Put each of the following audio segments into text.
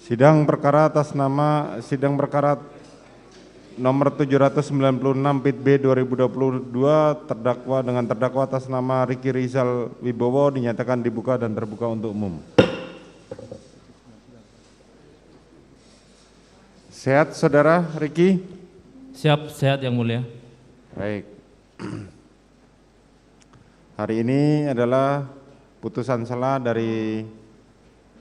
Sidang perkara atas nama Sidang perkara nomor 796 Pit B 2022 terdakwa atas nama Ricky Rizal Wibowo dinyatakan dibuka dan terbuka untuk umum. Sehat saudara Ricky? Siap, sehat yang mulia. Baik. Hari ini adalah putusan sela dari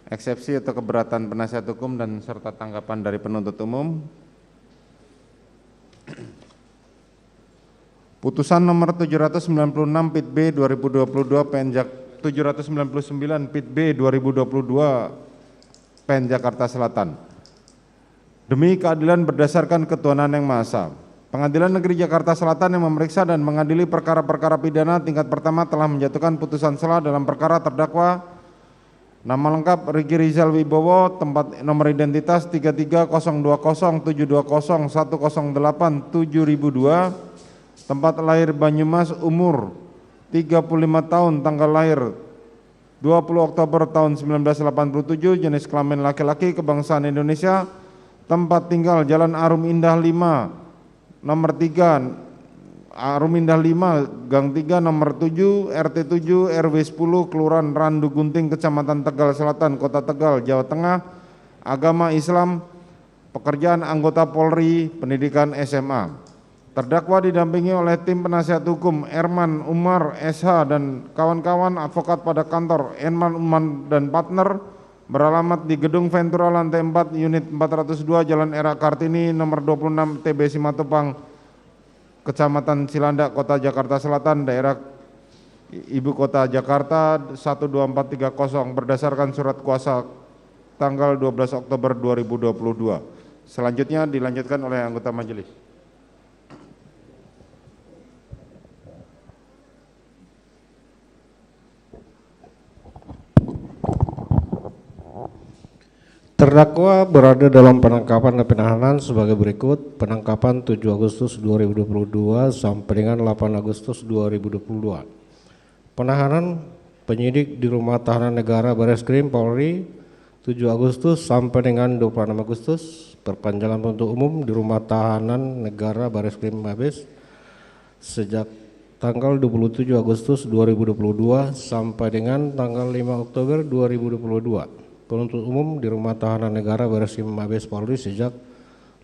eksepsi atau keberatan penasihat hukum dan serta tanggapan dari penuntut umum. Putusan nomor 796 Pit B 2022 Pn 799 Pit B 2022 Pn Jakarta Selatan. Demi keadilan berdasarkan ketuhanan yang Maha Esa, Pengadilan Negeri Jakarta Selatan yang memeriksa dan mengadili perkara-perkara pidana tingkat pertama telah menjatuhkan putusan sela dalam perkara terdakwa nama lengkap Ricky Rizal Wibowo, tempat nomor identitas 330201087002, tempat lahir Banyumas, umur 35 tahun, tanggal lahir 20 Oktober tahun 1987, jenis kelamin laki-laki, kebangsaan Indonesia, tempat tinggal Jalan Arum Indah 5, nomor 3, Arum Indah 5, Gang 3, nomor 7, RT 7, RW 10, Kelurahan Randu Gunting, Kecamatan Tegal Selatan, Kota Tegal, Jawa Tengah, agama Islam, pekerjaan anggota Polri, pendidikan SMA. Terdakwa didampingi oleh tim penasihat hukum Erman Umar SH dan kawan-kawan advokat pada kantor Erman Umar dan partner, beralamat di Gedung Ventura lantai 4 unit 402 Jalan Era Kartini nomor 26 TB Simatupang, Kecamatan Cilandak, Kota Jakarta Selatan, daerah Ibu Kota Jakarta 12430 berdasarkan surat kuasa tanggal 12 Oktober 2022. Selanjutnya dilanjutkan oleh anggota majelis. Terdakwa berada dalam penangkapan dan penahanan sebagai berikut. Penangkapan 7 Agustus 2022 sampai dengan 8 Agustus 2022. Penahanan penyidik di Rumah Tahanan Negara Bareskrim Polri 7 Agustus sampai dengan 26 Agustus. Perpanjangan penuntut umum di Rumah Tahanan Negara Bareskrim Mabes sejak tanggal 27 Agustus 2022 sampai dengan tanggal 5 Oktober 2022. Penuntut umum di Rumah Tahanan Negara Bareskrim Mabes Polri sejak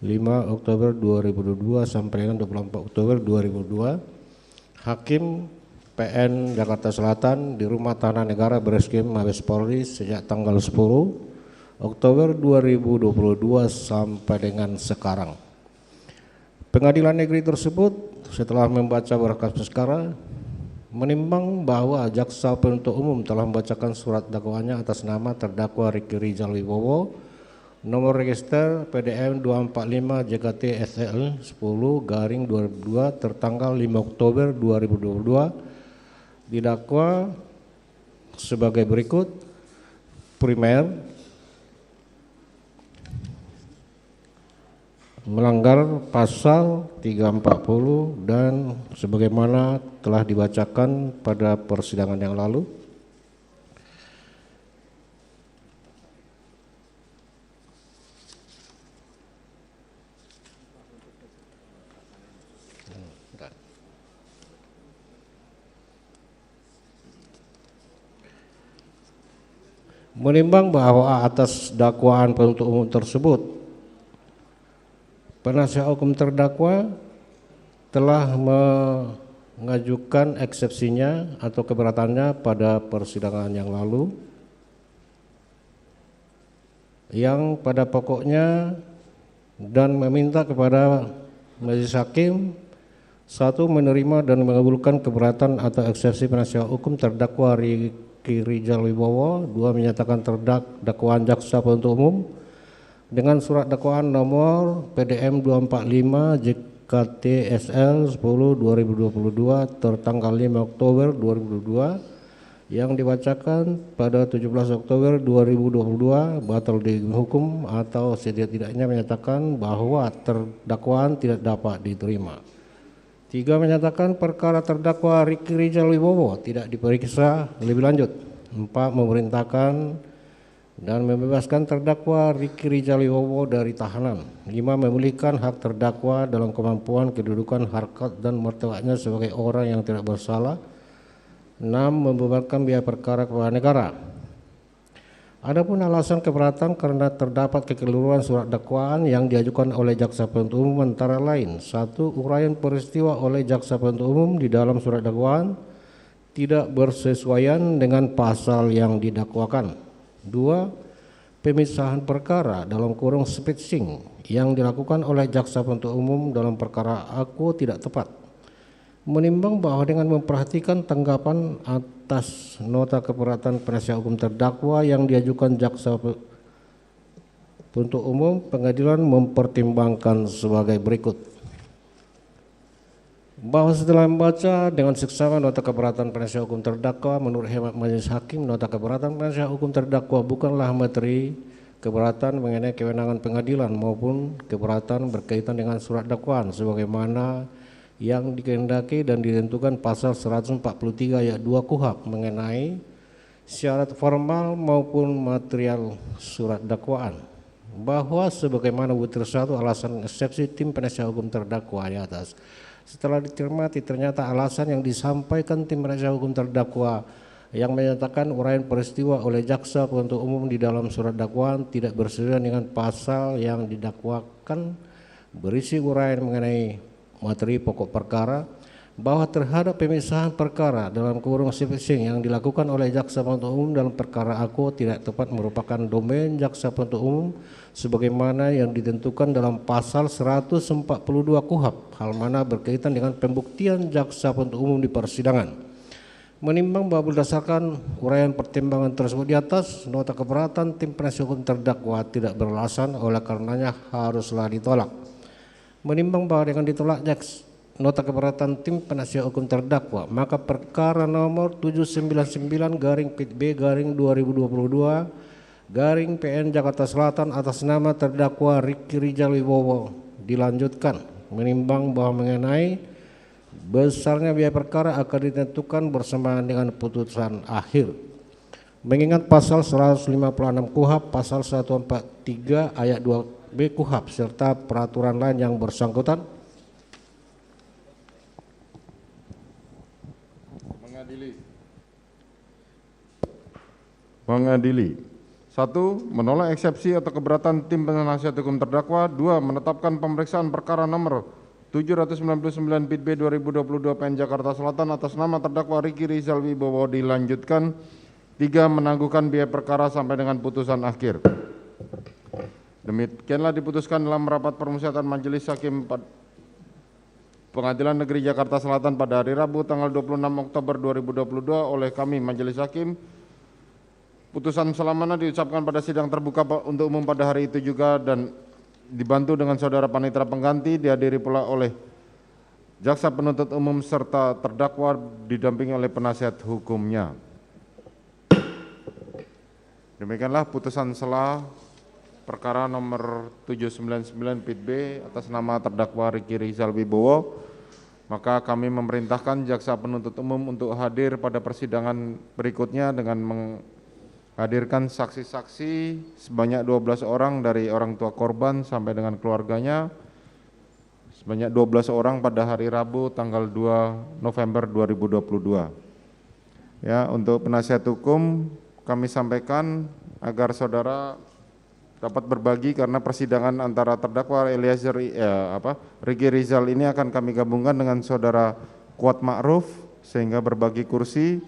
5 Oktober 2022 sampai dengan 24 Oktober 2022. Hakim PN Jakarta Selatan di Rumah Tahanan Negara Bareskrim Mabes Polri sejak tanggal 10 Oktober 2022 sampai dengan sekarang. Pengadilan negeri tersebut setelah membaca berkas perkara menimbang bahwa jaksa penuntut umum telah membacakan surat dakwaannya atas nama terdakwa Ricky Rizal Wibowo, nomor register PDM 245 JKT SL 10/2002 tertanggal 5 Oktober 2022 didakwa sebagai berikut. Primer, melanggar pasal 340 dan sebagaimana telah dibacakan pada persidangan yang lalu. Menimbang bahwa atas dakwaan penuntut umum tersebut penasihat hukum terdakwa telah mengajukan eksepsinya atau keberatannya pada persidangan yang lalu, yang pada pokoknya dan meminta kepada majelis hakim: 1. Menerima dan mengabulkan keberatan atau eksepsi penasihat hukum terdakwa Ricky Rizal Wibowo. 2. Menyatakan dakwaan jaksa penuntut umum dengan surat dakwaan nomor PDM 245 JKT SL 10/2022 tertanggal 5 Oktober 2022 yang dibacakan pada 17 Oktober 2022 batal dihukum atau setidak-tidaknya menyatakan bahwa dakwaan tidak dapat diterima. 3. Menyatakan perkara terdakwa Ricky Rizal Wibowo tidak diperiksa lebih lanjut. 4. Memerintahkan dan membebaskan terdakwa Riki Rizal Wibowo dari tahanan. 5. Memulihkan hak terdakwa dalam kemampuan, kedudukan, harkat, dan martabatnya sebagai orang yang tidak bersalah. 6. Membebankan biaya perkara kepada negara. Adapun alasan keberatan karena terdapat kekeliruan surat dakwaan yang diajukan oleh jaksa penuntut umum antara lain: 1. Uraian peristiwa oleh jaksa penuntut umum di dalam surat dakwaan tidak bersesuaian dengan pasal yang didakwakan. 2. Pemisahan perkara dalam kurung spetsing yang dilakukan oleh jaksa penuntut umum dalam perkara aku tidak tepat. Menimbang bahwa dengan memperhatikan tanggapan atas nota keberatan penasihat hukum terdakwa yang diajukan jaksa penuntut umum, pengadilan mempertimbangkan sebagai berikut: bahwa setelah membaca dengan seksama nota keberatan penasihat hukum terdakwa, menurut hemat majelis hakim, nota keberatan penasihat hukum terdakwa bukanlah materi keberatan mengenai kewenangan pengadilan maupun keberatan berkaitan dengan surat dakwaan sebagaimana yang dikehendaki dan ditentukan pasal 143 ayat 2 KUHP mengenai syarat formal maupun material surat dakwaan. Bahwa sebagaimana butir 1 alasan eksepsi tim penasihat hukum terdakwa di atas, setelah dicermati ternyata alasan yang disampaikan tim penasihat hukum terdakwa yang menyatakan uraian peristiwa oleh jaksa penuntut umum di dalam surat dakwaan tidak bersesuaian dengan pasal yang didakwakan, berisi uraian mengenai materi pokok perkara, bahwa terhadap pemisahan perkara dalam kurung spetsing yang dilakukan oleh jaksa penuntut umum dalam perkara aku tidak tepat merupakan domain jaksa penuntut umum sebagaimana yang ditentukan dalam pasal 142 KUHP, hal mana berkaitan dengan pembuktian jaksa penuntut umum di persidangan. Menimbang bahwa berdasarkan uraian pertimbangan tersebut di atas, nota keberatan tim penasihat hukum terdakwa tidak beralasan, oleh karenanya haruslah ditolak. Menimbang bahwa dengan ditolak nota keberatan tim penasihat hukum terdakwa, maka perkara nomor 799/B/2022 Jakarta Selatan atas nama terdakwa Riki Rizal Wibowo dilanjutkan. Menimbang bahwa mengenai besarnya biaya perkara akan ditentukan bersamaan dengan putusan akhir. Mengingat pasal 156 KUHP, pasal 143 ayat 2B KUHP serta peraturan lain yang bersangkutan, mengadili. 1. Menolak eksepsi atau keberatan tim penasihat hukum terdakwa. 2. Menetapkan pemeriksaan perkara nomor 799 PIT B 2022 PN Jakarta Selatan atas nama terdakwa Riki Rizal Wibowo dilanjutkan. 3. Menangguhkan biaya perkara sampai dengan putusan akhir. Demikianlah diputuskan dalam rapat permusyawaratan Majelis Hakim Pengadilan Negeri Jakarta Selatan pada hari Rabu tanggal 26 Oktober 2022 oleh kami Majelis Hakim. Putusan selamana diucapkan pada sidang terbuka untuk umum pada hari itu juga dan dibantu dengan saudara panitera pengganti, dihadiri pula oleh jaksa penuntut umum serta terdakwa didampingi oleh penasihat hukumnya. Demikianlah putusan selah perkara nomor 799 PIT B atas nama terdakwa Riki Rizal Wibowo. Maka kami memerintahkan jaksa penuntut umum untuk hadir pada persidangan berikutnya dengan menghadirkan saksi-saksi sebanyak 12 orang dari orang tua korban sampai dengan keluarganya, sebanyak 12 orang pada hari Rabu tanggal 2 November 2022. Ya, untuk penasihat hukum kami sampaikan agar saudara dapat berbagi karena persidangan antara terdakwa Riki Rizal ini akan kami gabungkan dengan saudara Kuat Ma'ruf sehingga berbagi kursi,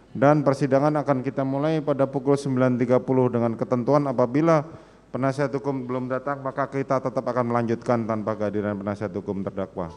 dan persidangan akan kita mulai pada pukul 9.30 dengan ketentuan apabila penasihat hukum belum datang maka kita tetap akan melanjutkan tanpa kehadiran penasihat hukum terdakwa.